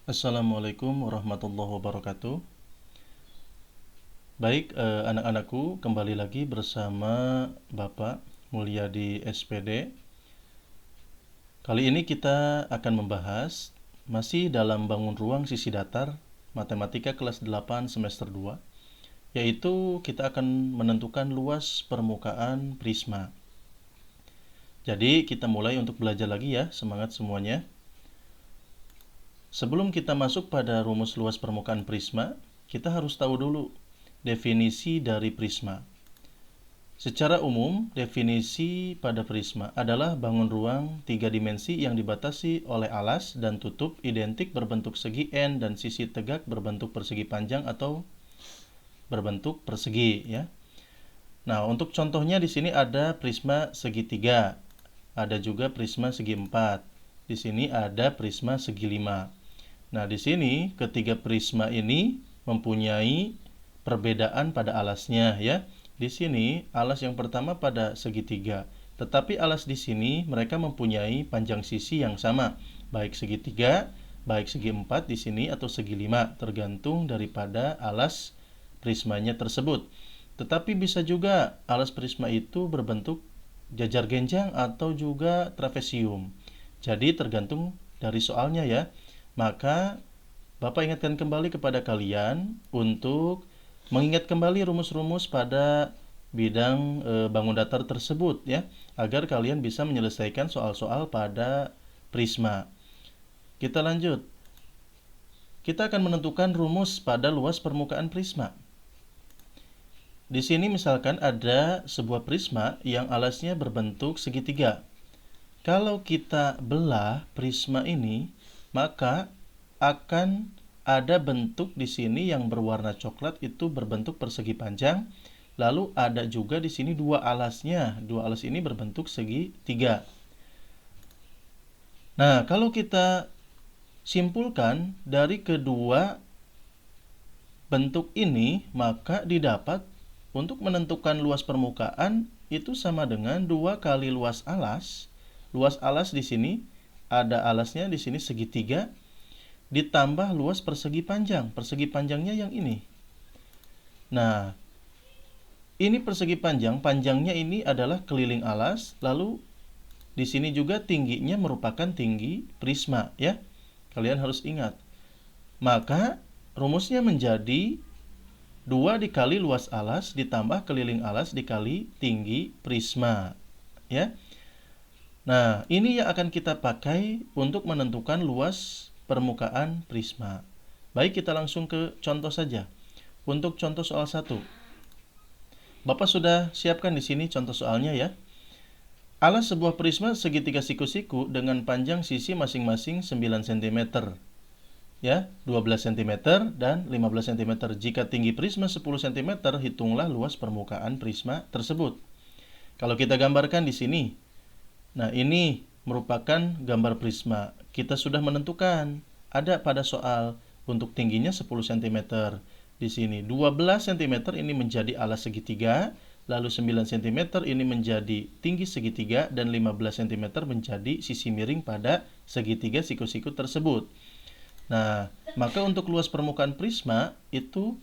Assalamualaikum warahmatullahi wabarakatuh. Baik, anak-anakku, kembali lagi bersama Bapak Mulia di SPD. Kali ini kita akan membahas masih dalam bangun ruang sisi datar Matematika kelas 8 semester 2, yaitu kita akan menentukan luas permukaan prisma. Jadi kita mulai untuk belajar lagi ya, semangat semuanya. Sebelum kita masuk pada rumus luas permukaan prisma, kita harus tahu dulu definisi dari prisma. Secara umum, definisi pada prisma adalah bangun ruang 3 dimensi yang dibatasi oleh alas dan tutup identik berbentuk segi N dan sisi tegak berbentuk persegi panjang atau berbentuk persegi ya. Nah, untuk contohnya di sini ada prisma segitiga, ada juga prisma segi 4. Di sini ada prisma segi 5. Nah, di sini ketiga prisma ini mempunyai perbedaan pada alasnya ya. Di sini alas yang pertama pada segitiga, tetapi alas di sini mereka mempunyai panjang sisi yang sama, baik segitiga, baik segi 4 di sini atau segi 5, tergantung daripada alas prismanya tersebut. Tetapi bisa juga alas prisma itu berbentuk jajar genjang atau juga trapesium. Jadi tergantung dari soalnya ya. Maka Bapak ingatkan kembali kepada kalian untuk mengingat kembali rumus-rumus pada bidang bangun datar tersebut ya, agar kalian bisa menyelesaikan soal-soal pada prisma. Kita lanjut. Kita akan menentukan rumus pada luas permukaan prisma. Di sini misalkan ada sebuah prisma yang alasnya berbentuk segitiga. Kalau kita belah prisma ini, maka akan ada bentuk di sini yang berwarna coklat itu berbentuk persegi panjang. Lalu ada juga di sini dua alasnya. Dua alas ini berbentuk segitiga. Nah, kalau kita simpulkan dari kedua bentuk ini, maka didapat untuk menentukan luas permukaan itu sama dengan 2 kali luas alas. Luas alas di sini ada alasnya di sini segitiga ditambah luas persegi panjang. Persegi panjangnya yang ini. Nah, ini persegi panjang, panjangnya ini adalah keliling alas, lalu di sini juga tingginya merupakan tinggi prisma ya. Kalian harus ingat. Maka rumusnya menjadi 2 dikali luas alas ditambah keliling alas dikali tinggi prisma ya. Nah, ini yang akan kita pakai untuk menentukan luas permukaan prisma. Baik, kita langsung ke contoh saja. Untuk contoh soal 1. Bapak sudah siapkan di sini contoh soalnya ya. Alas sebuah prisma segitiga siku-siku dengan panjang sisi masing-masing 9 cm. Ya, 12 cm dan 15 cm. Jika tinggi prisma 10 cm, hitunglah luas permukaan prisma tersebut. Kalau kita gambarkan di sini. Nah, ini merupakan gambar prisma. Kita sudah menentukan. Ada pada soal untuk tingginya 10 cm. Di sini 12 cm ini menjadi alas segitiga, lalu 9 cm ini menjadi tinggi segitiga dan 15 cm menjadi sisi miring pada segitiga siku-siku tersebut. Nah, maka untuk luas permukaan prisma itu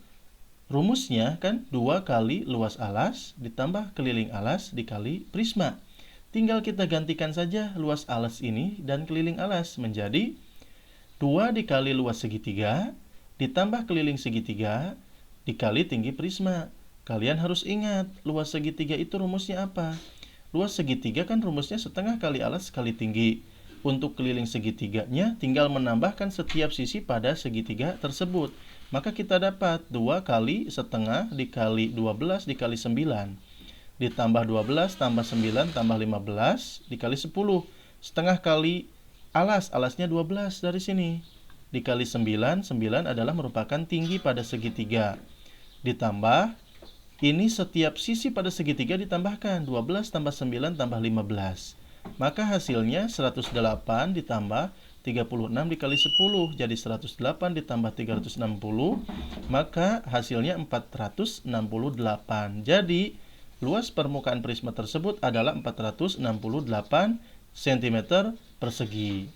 rumusnya kan 2 kali luas alas ditambah keliling alas dikali prisma. Tinggal kita gantikan saja luas alas ini dan keliling alas menjadi 2 dikali luas segitiga ditambah keliling segitiga dikali tinggi prisma. Kalian harus ingat, luas segitiga itu rumusnya apa? Luas segitiga kan rumusnya setengah kali alas kali tinggi. Untuk keliling segitiganya tinggal menambahkan setiap sisi pada segitiga tersebut. Maka kita dapat 2 kali setengah dikali 12 dikali 9. Ditambah 12 tambah 9 tambah 15 dikali 10. Setengah kali alas, alasnya 12 dari sini. Dikali 9, 9 adalah merupakan tinggi pada segitiga. Ditambah, ini setiap sisi pada segitiga ditambahkan. 12 tambah 9 tambah 15. Maka hasilnya 108 ditambah 36 dikali 10. Jadi 108 ditambah 360. Maka hasilnya 468. Jadi luas permukaan prisma tersebut adalah 468 cm persegi.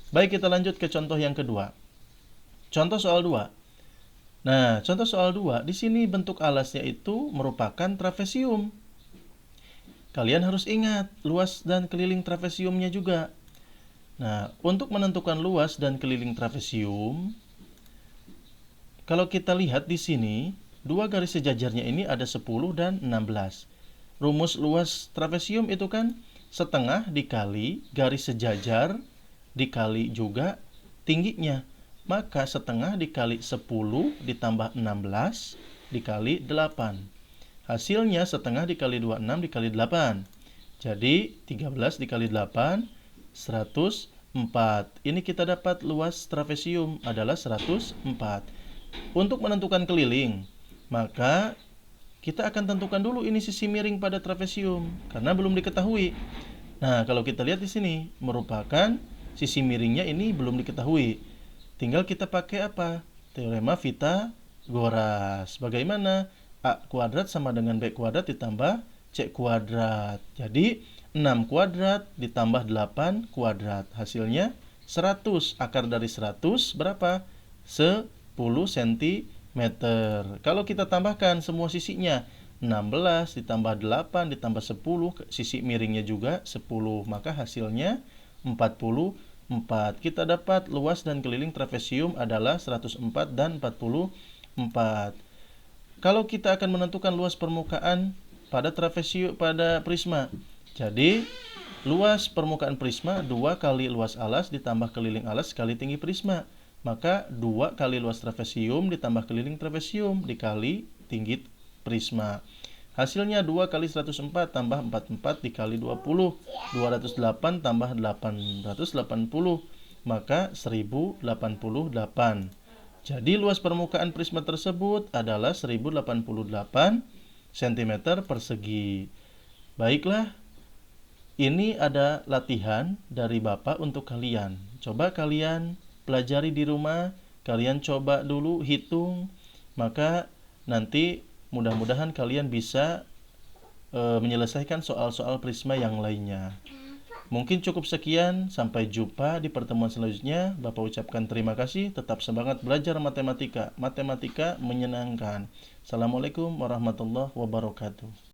Baik, kita lanjut ke contoh yang kedua. Contoh soal 2. Nah, contoh soal 2, di sini bentuk alasnya itu merupakan trapesium. Kalian harus ingat luas dan keliling trapesiumnya juga. Nah, untuk menentukan luas dan keliling trapesium, kalau kita lihat di sini, dua garis sejajarnya ini ada 10 dan 16. Rumus luas trapesium itu kan setengah dikali garis sejajar dikali juga tingginya. Maka setengah dikali 10 ditambah 16 dikali 8. Hasilnya setengah dikali 26 dikali 8. Jadi 13 dikali 8, 104. Ini kita dapat luas trapesium adalah 104. Untuk menentukan keliling, maka kita akan tentukan dulu ini sisi miring pada trapesium karena belum diketahui. Nah, kalau kita lihat di sini merupakan sisi miringnya ini belum diketahui. Tinggal kita pakai apa? Teorema Pythagoras. Bagaimana? A kuadrat sama dengan B kuadrat ditambah C kuadrat. Jadi 6 kuadrat ditambah 8 kuadrat. Hasilnya 100. Akar dari 100 berapa? 10 cm. Kalau kita tambahkan semua sisinya, 16 ditambah 8 ditambah 10, sisi miringnya juga 10, maka hasilnya 44. Kita dapat luas dan keliling trapesium adalah 104 dan 44. Kalau kita akan menentukan luas permukaan pada trapesium pada prisma, jadi luas permukaan prisma 2 kali luas alas ditambah keliling alas kali tinggi prisma. Maka 2 kali luas trapesium ditambah keliling trapesium dikali tinggi prisma. Hasilnya 2 kali 104 tambah 44 dikali 20. 208 tambah 880. Maka 1088. Jadi luas permukaan prisma tersebut adalah 1088 cm persegi. Baiklah, ini ada latihan dari Bapak untuk kalian. Coba kalian pelajari di rumah, kalian coba dulu hitung, maka nanti mudah-mudahan kalian bisa menyelesaikan soal-soal prisma yang lainnya. Mungkin cukup sekian, sampai jumpa di pertemuan selanjutnya. Bapak ucapkan terima kasih, tetap semangat belajar matematika. Matematika menyenangkan. Assalamualaikum warahmatullahi wabarakatuh.